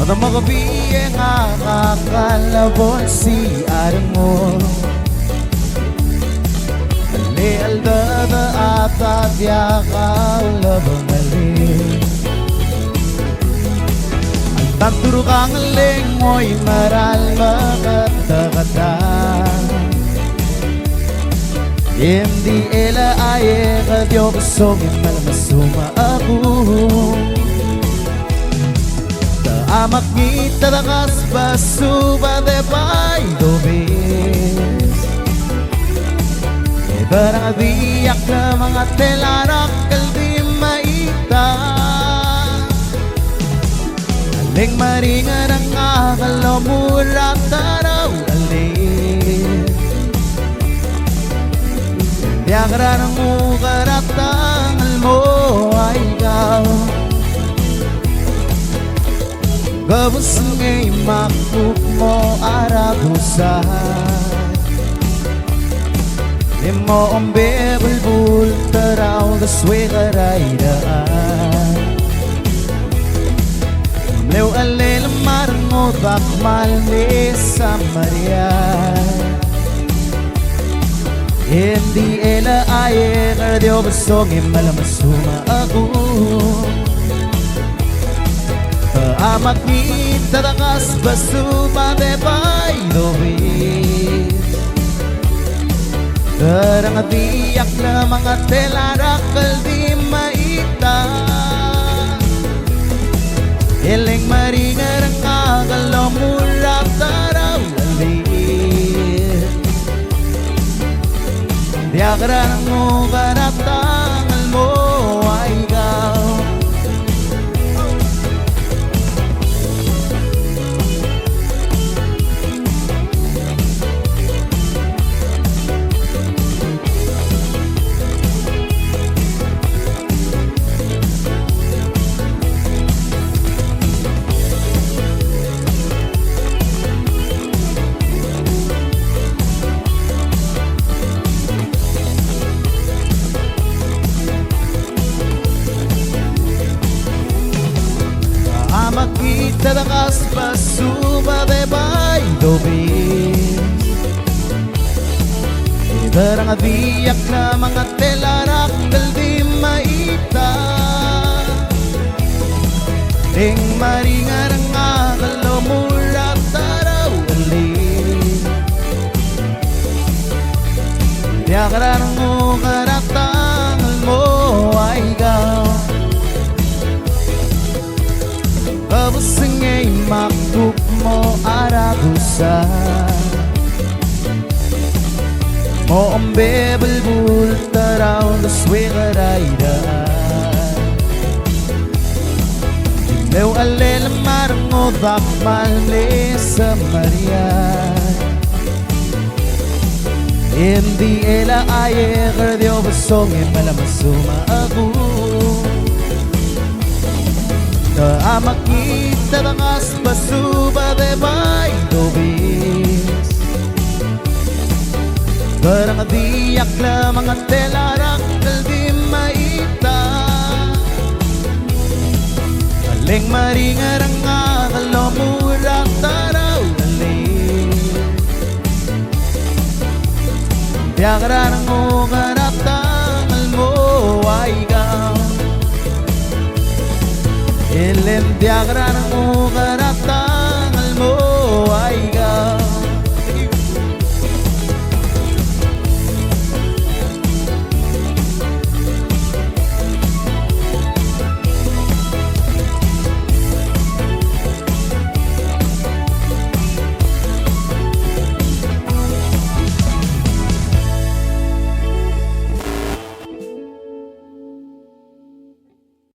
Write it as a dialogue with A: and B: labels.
A: Kada magabi ang akakalabon si aring mo Lealdad at atyakaw labang alin Ang tanturo kang aling mo'y maral makata-kata Hindi ela aye kadyo kusogin malamasuma ako Amak ngita dakas basuba de bay dobes Ibarang adiyak na mga telarak kaldi maita Aling maringan ang akalaw mula taraw alin Diakra ng ukaratangal mo ay ikaw Gabos ngay makuk mo arabusan Imo ombe bulbul taraw gaswe karaydaan Lew alel marmo bakmal ni Samarian Hindi ela aye kardio basogin malamasuma ako Amak ngita dakas basuba de bay dobis Darang adiyak na mga telarak kaldi maita Iling maringar ang agalaw mula taraw alin Diakra ng ukaratangal mo ay ikaw Makita dakas basuba de bay dobis Ibarang adiyak na mga telarak kaldi maita Ding maringar ang akalaw mula taraw alin Diakra ng ukaratangal mo ay ikaw Gabos ngay makuk mo arabusan Mo ombe bulbul taraw gaswe karaydaan Lew alel marmo bakmal ni Samarian Hindi ela aye kardio basongin malamasuma ako Amak ngita dakas basuba de bay dobis Barang adiyak na mga telarak kaldi maita Aling maringar ang akalaw mula taraw alin Diakra ng ukaratangal mo ay ikaw Ilim diakra